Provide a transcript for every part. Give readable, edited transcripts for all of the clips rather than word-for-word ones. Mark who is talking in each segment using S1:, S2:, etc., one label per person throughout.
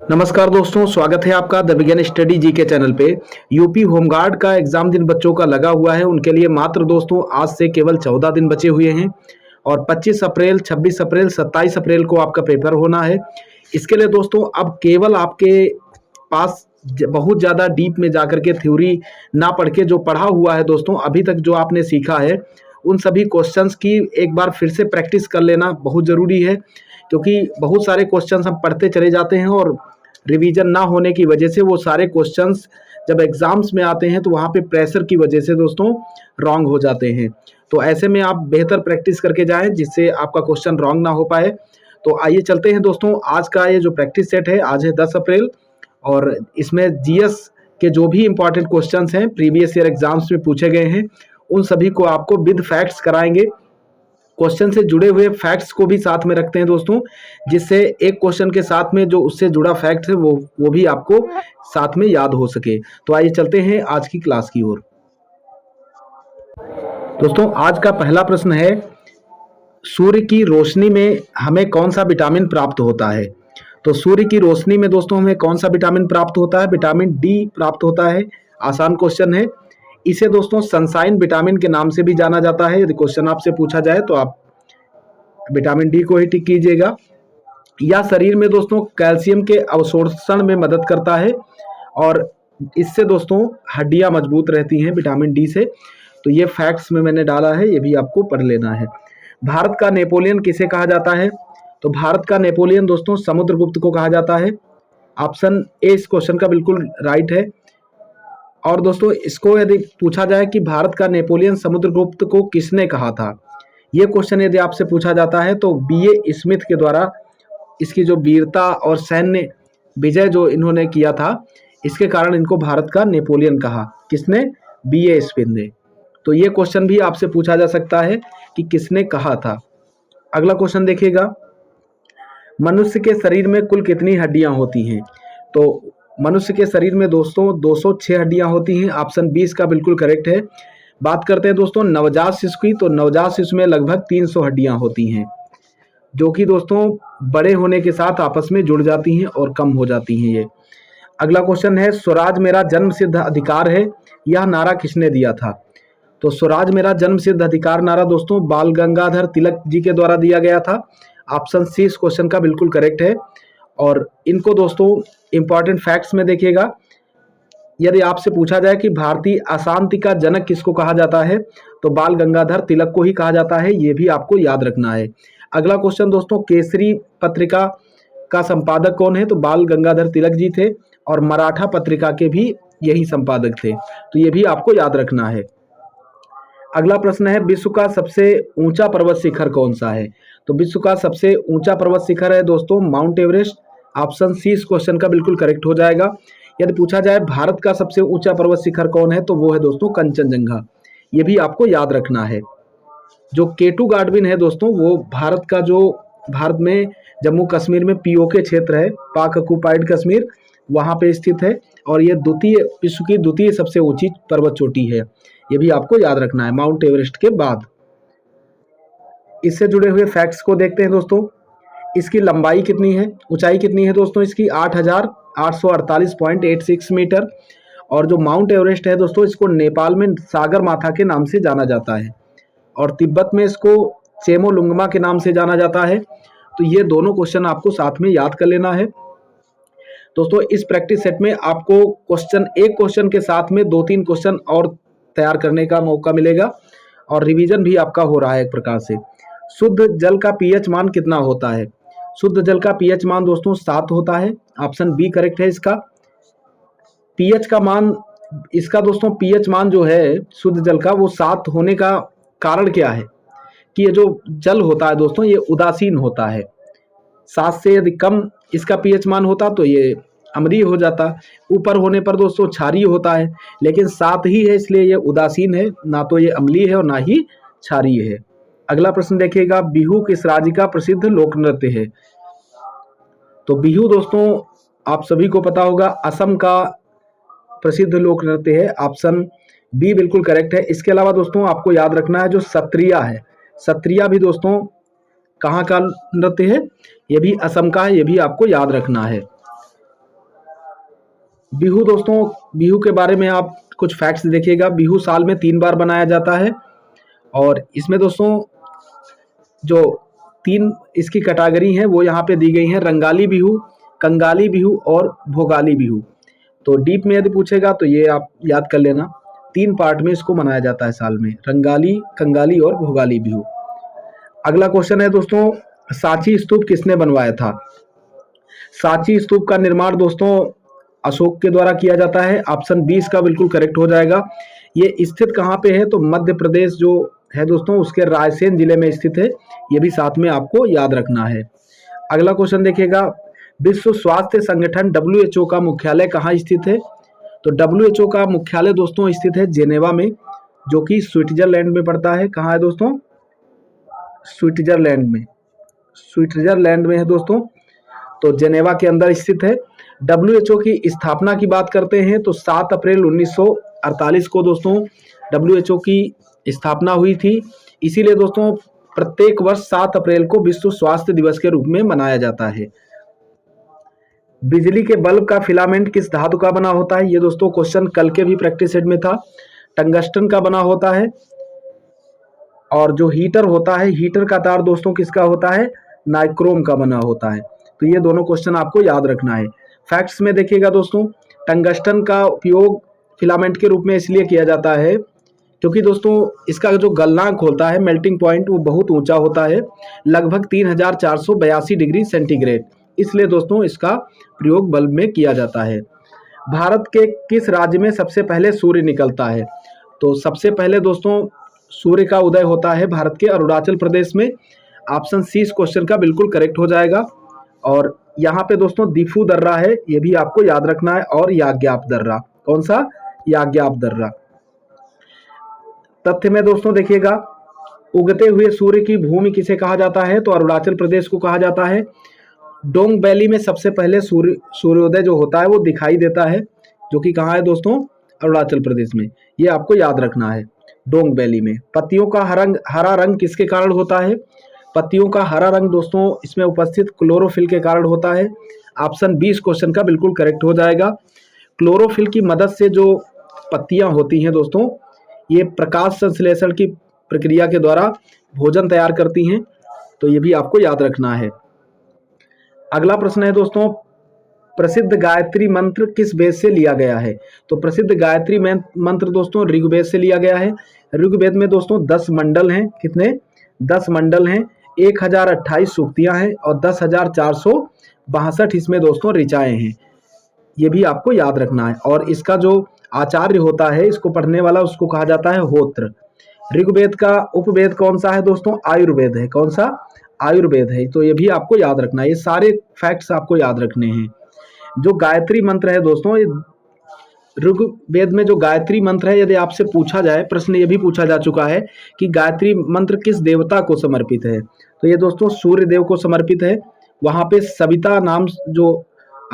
S1: नमस्कार दोस्तों, स्वागत है आपका द बिगिन स्टडी जी के चैनल पे। यूपी होमगार्ड का एग्जाम दिन बच्चों का लगा हुआ है। उनके लिए मात्र दोस्तों आज से केवल 14 दिन बचे हुए हैं और 25 अप्रैल, 26 अप्रैल, 27 अप्रैल को आपका पेपर होना है। इसके लिए दोस्तों अब केवल आपके पास बहुत ज़्यादा डीप में जाकर के थ्योरी ना पढ़ के जो पढ़ा हुआ है दोस्तों, अभी तक जो आपने सीखा है उन सभी क्वेश्चंस की एक बार फिर से प्रैक्टिस कर लेना बहुत ज़रूरी है, क्योंकि बहुत सारे क्वेश्चंस हम पढ़ते चले जाते हैं और रिवीजन ना होने की वजह से वो सारे क्वेश्चंस जब एग्जाम्स में आते हैं तो वहाँ पे प्रेशर की वजह से दोस्तों रॉन्ग हो जाते हैं। तो ऐसे में आप बेहतर प्रैक्टिस करके जाएं जिससे आपका क्वेश्चन रॉन्ग ना हो पाए। तो आइए चलते हैं दोस्तों, आज का ये जो प्रैक्टिस सेट है, आज है 10 अप्रैल और इसमें जीएस के जो भी इंपॉर्टेंट क्वेश्चंस हैं प्रीवियस ईयर एग्जाम्स में पूछे गए हैं उन सभी को आपको विद फैक्ट्स कराएंगे। क्वेश्चन से जुड़े हुए फैक्ट्स को भी साथ में रखते हैं दोस्तों, जिससे एक क्वेश्चन के साथ में जो उससे जुड़ा फैक्ट है वो भी आपको साथ में याद हो सके। तो आइए चलते हैं आज की क्लास की ओर। दोस्तों आज का पहला प्रश्न है, सूर्य की रोशनी में हमें कौन सा विटामिन प्राप्त होता है? तो सूर्य की रोशनी में दोस्तों हमें कौन सा विटामिन प्राप्त होता है? विटामिन डी प्राप्त होता है। आसान क्वेश्चन है। इसे दोस्तों सनसाइन विटामिन के नाम से भी जाना जाता है। यदि क्वेश्चन आपसे पूछा जाए तो आप विटामिन डी को ही टिक कीजिएगा। यह शरीर में दोस्तों कैल्शियम के अवशोषण में मदद करता है और इससे दोस्तों हड्डियां मजबूत रहती हैं विटामिन डी से। तो ये फैक्ट्स में मैंने डाला है, ये भी आपको पढ़ लेना है। भारत का नेपोलियन किसे कहा जाता है? तो भारत का नेपोलियन दोस्तों समुद्रगुप्त को कहा जाता है। ऑप्शन ए इस क्वेश्चन का बिल्कुल राइट है। और दोस्तों इसको यदि पूछा जाए कि भारत का नेपोलियन समुद्रगुप्त को किसने कहा था, ये क्वेश्चन यदि आपसे पूछा जाता है तो बीए स्मिथ के द्वारा इसकी जो वीरता और सैन्य विजय जो इन्होंने किया था, इसके कारण इनको भारत का नेपोलियन कहा। किसने? बीए स्मिथ ने। तो ये क्वेश्चन भी आपसे पूछा जा सकता है कि किसने कहा था। अगला क्वेश्चन देखिएगा, मनुष्य के शरीर में कुल कितनी हड्डियां होती हैं? तो मनुष्य के शरीर में दोस्तों 206 हड्डियां होती हैं। ऑप्शन 20 का बिल्कुल करेक्ट है। बात करते हैं दोस्तों नवजात शिशु की, तो नवजात शिशु में लगभग 300 हड्डियां होती हैं, जो कि दोस्तों बड़े होने के साथ आपस में जुड़ जाती हैं और कम हो जाती हैं ये। अगला क्वेश्चन है, स्वराज मेरा जन्म सिद्ध अधिकार है, यह नारा किसने दिया था? तो स्वराज मेरा जन्म सिद्ध अधिकार नारा दोस्तों बाल गंगाधर तिलक जी के द्वारा दिया गया था। ऑप्शन सी इस क्वेश्चन का बिल्कुल करेक्ट है। और इनको दोस्तों इंपॉर्टेंट फैक्ट्स में देखिएगा, यदि आपसे पूछा जाए कि भारतीय अशांति का जनक किसको कहा जाता है, तो बाल गंगाधर तिलक को ही कहा जाता है। ये भी आपको याद रखना है। अगला क्वेश्चन दोस्तों, केसरी पत्रिका का संपादक कौन है? तो बाल गंगाधर तिलक जी थे और मराठा पत्रिका के भी यही संपादक थे। तो ये भी आपको याद रखना है। अगला प्रश्न है, विश्व का सबसे ऊंचा पर्वत शिखर कौन सा है? तो विश्व का सबसे ऊंचा पर्वत शिखर है दोस्तों माउंट एवरेस्ट। ऑप्शन सी इस क्वेश्चन का बिल्कुल करेक्ट हो जाएगा। यदि पूछा जाए भारत का सबसे ऊंचा पर्वत शिखर कौन है, तो वो है दोस्तों कंचनजंगा। ये भी आपको याद रखना है। जो केटू गार्डविन है दोस्तों, वो भारत में जम्मू कश्मीर में पीओके क्षेत्र है, पाक ऑक्युपाइड कश्मीर, वहाँ पे स्थित है और ये विश्व की द्वितीय सबसे ऊंची पर्वत चोटी है। ये भी आपको याद रखना है माउंट एवरेस्ट के बाद। इससे जुड़े हुए फैक्ट्स को देखते हैं दोस्तों। इसकी लंबाई कितनी है, ऊंचाई कितनी है दोस्तों? इसकी 8,848.86 मीटर। और जो माउंट एवरेस्ट है दोस्तों, इसको नेपाल में सागर माथा के नाम से जाना जाता है और तिब्बत में इसको चेमोलुंगमा के नाम से जाना जाता है। तो ये दोनों क्वेश्चन आपको साथ में याद कर लेना है दोस्तों। इस प्रैक्टिस सेट में आपको एक क्वेश्चन के साथ में 2-3 क्वेश्चन और तैयार करने का मौका मिलेगा और रिवीजन भी आपका हो रहा है एक प्रकार से। शुद्ध जल का पीएच मान कितना होता है? शुद्ध जल का पीएच मान दोस्तों 7 होता है। ऑप्शन बी करेक्ट है इसका। पीएच का मान, इसका दोस्तों पीएच मान जो है शुद्ध जल का, वो 7 होने का कारण क्या है कि ये जो जल होता है दोस्तों ये उदासीन होता है। 7 से यदि कम इसका पीएच मान होता तो ये अम्लीय हो जाता, ऊपर होने पर दोस्तों क्षारीय होता है, लेकिन 7 ही है इसलिए ये उदासीन है, ना तो ये अम्लीय है और ना ही क्षारीय है। अगला प्रश्न देखिएगा, बिहू किस राज्य का प्रसिद्ध लोक नृत्य है? तो बिहू दोस्तों आप सभी को पता होगा असम का प्रसिद्ध लोक नृत्य है। ऑप्शन बी बिल्कुल करेक्ट है। इसके अलावा दोस्तों आपको याद रखना है जो सत्रिया है, सत्रिया भी दोस्तों कहाँ का नृत्य है? ये भी असम का है, ये भी आपको याद रखना है। बिहू दोस्तों, बिहू के बारे में आप कुछ फैक्ट्स देखिएगा। बिहू साल में 3 बार बनाया जाता है और इसमें दोस्तों जो 3 इसकी कैटेगरी हैं वो यहाँ पे दी गई हैं, रंगाली बिहू, कंगाली बिहू और भोगाली बिहू। तो डीप में यदि पूछेगा तो ये आप याद कर लेना, 3 पार्ट में इसको मनाया जाता है साल में, रंगाली, कंगाली और भोगाली बिहू। अगला क्वेश्चन है दोस्तों, सांची स्तूप किसने बनवाया था? सांची स्तूप का निर्माण दोस्तों अशोक के द्वारा किया जाता है। ऑप्शन 20 का बिल्कुल करेक्ट हो जाएगा। ये स्थित कहाँ पे है? तो मध्य प्रदेश जो है दोस्तों उसके रायसेन जिले में स्थित है। ये भी साथ में आपको याद रखना है। अगला क्वेश्चन देखिएगा, विश्व स्वास्थ्य संगठन WHO का मुख्यालय कहाँ स्थित है? तो WHO का मुख्यालय दोस्तों स्थित है जेनेवा में, जो कि स्विट्जरलैंड में पड़ता है। कहाँ है दोस्तों? स्विट्जरलैंड में, स्विट्जरलैंड में है दोस्तों। तो जेनेवा के अंदर स्थित है। WHO की स्थापना की बात करते हैं तो 7 अप्रैल 1948 को दोस्तों WHO की स्थापना हुई थी। इसीलिए दोस्तों प्रत्येक वर्ष 7 अप्रैल को विश्व स्वास्थ्य दिवस के रूप में मनाया जाता है। बिजली के बल्ब का फिलामेंट किस धातु का बना होता है? ये दोस्तों क्वेश्चन कल के भी प्रैक्टिस सेट में था। टंगस्टन का बना होता है। और जो हीटर होता है, हीटर का तार दोस्तों किसका होता है? नाइक्रोम का बना होता है। तो ये दोनों क्वेश्चन आपको याद रखना है। फैक्ट्स में देखिएगा दोस्तों, टंगस्टन का उपयोग फिलामेंट के रूप में इसलिए किया जाता है क्योंकि दोस्तों इसका जो गलनांक होता है, मेल्टिंग पॉइंट, वो बहुत ऊंचा होता है, लगभग 3482 डिग्री सेंटीग्रेड। इसलिए दोस्तों इसका प्रयोग बल्ब में किया जाता है। भारत के किस राज्य में सबसे पहले सूर्य निकलता है? तो सबसे पहले दोस्तों सूर्य का उदय होता है भारत के अरुणाचल प्रदेश में। ऑप्शन सी इस क्वेश्चन का बिल्कुल करेक्ट हो जाएगा। और यहाँ पे दोस्तों दिफू दर्रा है, ये भी आपको याद रखना है, और याग्याप दर्रा। कौन सा? याग्याप दर्रा। तथ्य में दोस्तों देखिएगा, उगते हुए सूर्य की भूमि किसे कहा जाता है? तो अरुणाचल प्रदेश को कहा जाता है। डोंग वैली में सबसे पहले सूर्योदय जो होता है वो दिखाई देता है, जो कि कहाँ है दोस्तों? अरुणाचल प्रदेश में। ये आपको याद रखना है, डोंग वैली में। पत्तियों का हरा रंग किसके कारण होता है? पत्तियों का हरा रंग दोस्तों इसमें उपस्थित क्लोरोफिल के कारण होता है। ऑप्शन 20 क्वेश्चन का बिल्कुल करेक्ट हो जाएगा। क्लोरोफिल की मदद से जो पत्तियां होती हैं दोस्तों, ये प्रकाश संश्लेषण की प्रक्रिया के द्वारा भोजन तैयार करती हैं। तो ये भी आपको याद रखना है। अगला प्रश्न है दोस्तों, प्रसिद्ध गायत्री मंत्र किस वेद से लिया गया है? तो प्रसिद्ध गायत्री मंत्र दोस्तों ऋग्वेद से लिया गया है। ऋग्वेद में दोस्तों 10 मंडल हैं। कितने? 10 मंडल हैं, 1028 सूक्तियां हैं और 10,462 इसमें दोस्तों ऋचाएं हैं। ये भी आपको याद रखना है। और इसका जो आचार्य होता है, इसको पढ़ने वाला, उसको कहा जाता है होत्र। ऋग्वेद का उपवेद कौन सा है दोस्तों? आयुर्वेद है। कौन सा? आयुर्वेद है। तो ये भी आपको याद रखना है। ये सारे फैक्ट्स आपको याद रखने हैं। जो गायत्री मंत्र है दोस्तों, ऋग्वेद में जो गायत्री मंत्र है, यदि आपसे पूछा जाए, प्रश्न ये भी पूछा जा चुका है कि गायत्री मंत्र किस देवता को समर्पित है, तो ये दोस्तों सूर्य देव को समर्पित है। वहां पे सविता नाम जो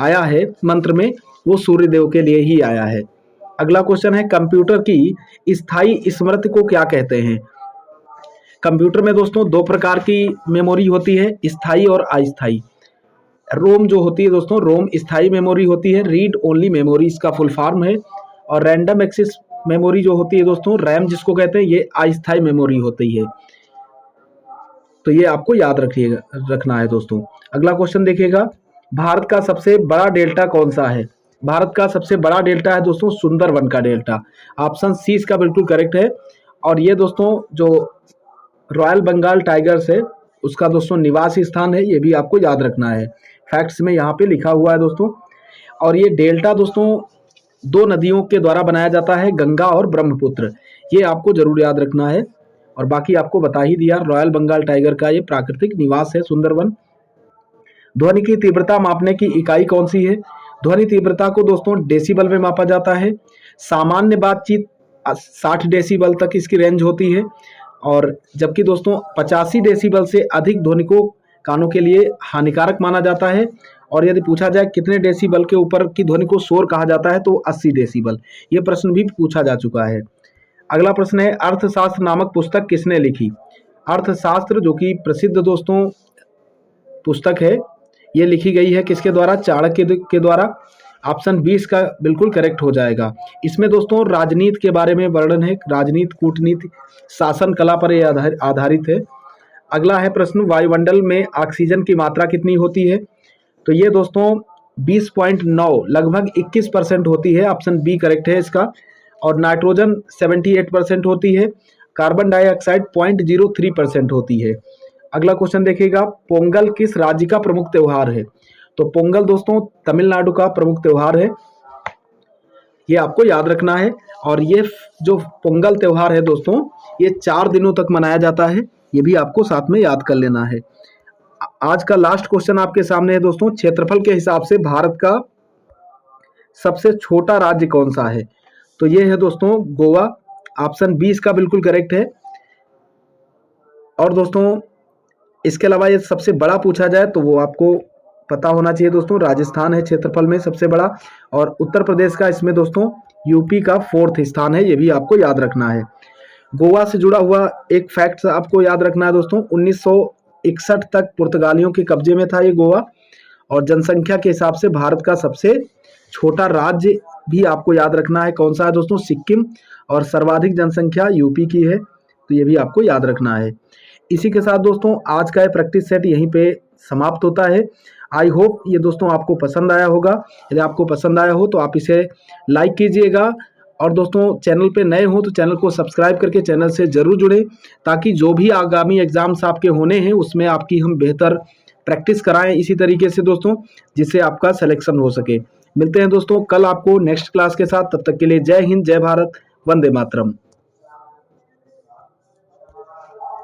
S1: आया है मंत्र में, वो सूर्य देव के लिए ही आया है। अगला क्वेश्चन है, कंप्यूटर की स्थायी स्मृति को क्या कहते हैं? कंप्यूटर में दोस्तों 2 प्रकार की मेमोरी होती है, स्थायी और अस्थायी। रोम जो होती है दोस्तों, रोम स्थायी मेमोरी होती है, रीड ओनली मेमोरी इसका फुल फॉर्म है। और रैंडम एक्सेस मेमोरी जो होती है दोस्तों, रैम जिसको कहते हैं, ये अस्थायी मेमोरी होती है। तो ये आपको याद रखना है दोस्तों। अगला क्वेश्चन देखिएगा, भारत का सबसे बड़ा डेल्टा कौन सा है? भारत का सबसे बड़ा डेल्टा है दोस्तों सुंदरवन का डेल्टा। ऑप्शन सी इसका बिल्कुल करेक्ट है। और ये दोस्तों जो रॉयल बंगाल टाइगर्स है, उसका दोस्तों निवास स्थान है। ये भी आपको याद रखना है, फैक्ट्स में यहाँ पे लिखा हुआ है दोस्तों। और ये डेल्टा दोस्तों 2 नदियों के द्वारा बनाया जाता है, गंगा और ब्रह्मपुत्र। ये आपको जरूर याद रखना है। और बाकी आपको बता ही दिया, रॉयल बंगाल टाइगर का ये प्राकृतिक निवास है सुंदरवन। ध्वनि की तीव्रता मापने की इकाई कौन सी है? ध्वनि तीव्रता को दोस्तों डेसिबल में मापा जाता है। सामान्य बातचीत 60 डेसिबल तक इसकी रेंज होती है। और जबकि दोस्तों 85 डेसिबल से अधिक ध्वनि को कानों के लिए हानिकारक माना जाता है। और यदि पूछा जाए कितने डेसिबल के ऊपर की ध्वनि को शोर कहा जाता है, तो 80 डेसिबल। ये प्रश्न भी पूछा जा चुका है। अगला प्रश्न है, अर्थशास्त्र नामक पुस्तक किसने लिखी? अर्थशास्त्र जो कि प्रसिद्ध दोस्तों पुस्तक है, ये लिखी गई है किसके द्वारा? चाणक्य के द्वारा। ऑप्शन 20 का बिल्कुल करेक्ट हो जाएगा। इसमें दोस्तों राजनीति के बारे में वर्णन है, राजनीति, कूटनीति, शासन कला पर यह आधारित है। अगला है प्रश्न, वायुमंडल में ऑक्सीजन की मात्रा कितनी होती है? तो ये दोस्तों 20.9 लगभग 21% होती है, ऑप्शन बी करेक्ट है इसका। और नाइट्रोजन 78% होती है, कार्बन डाइऑक्साइड 0.03% होती है। अगला क्वेश्चन देखिएगा, पोंगल किस राज्य का प्रमुख त्योहार है? तो पोंगल दोस्तों तमिलनाडु का प्रमुख त्योहार है, ये आपको याद रखना है। और ये जो पोंगल त्योहार है दोस्तों, ये 4 दिनों तक मनाया जाता है, ये भी आपको साथ में याद कर लेना है। आज का लास्ट क्वेश्चन आपके सामने है दोस्तों, क्षेत्रफल के हिसाब से भारत का सबसे छोटा राज्य कौन सा है? तो ये है दोस्तों गोवा, ऑप्शन 20 का बिल्कुल करेक्ट है। और दोस्तों इसके अलावा ये सबसे बड़ा पूछा जाए तो वो आपको पता होना चाहिए दोस्तों, राजस्थान है क्षेत्रफल में सबसे बड़ा, और उत्तर प्रदेश का इसमें दोस्तों यूपी का 4th स्थान है, ये भी आपको याद रखना है। गोवा से जुड़ा हुआ एक फैक्ट आपको याद रखना है दोस्तों, 1961 तक पुर्तगालियों के कब्जे में था ये गोवा। और जनसंख्या के हिसाब से भारत का सबसे छोटा राज्य भी आपको याद रखना है, कौन सा है दोस्तों? सिक्किम। और सर्वाधिक जनसंख्या यूपी की है, तो ये भी आपको याद रखना है। इसी के साथ दोस्तों आज का ये प्रैक्टिस सेट यहीं पे समाप्त होता है। आई होप ये दोस्तों आपको पसंद आया होगा। यदि आपको पसंद आया हो तो आप इसे लाइक कीजिएगा, और दोस्तों चैनल पे नए हो तो चैनल को सब्सक्राइब करके चैनल से ज़रूर जुड़ें, ताकि जो भी आगामी एग्जाम्स आपके होने हैं उसमें आपकी हम बेहतर प्रैक्टिस कराएं इसी तरीके से दोस्तों, जिससे आपका सिलेक्शन हो सके। मिलते हैं दोस्तों कल आपको नेक्स्ट क्लास के साथ, तब तक के लिए जय हिंद, जय भारत, वंदे मातरम।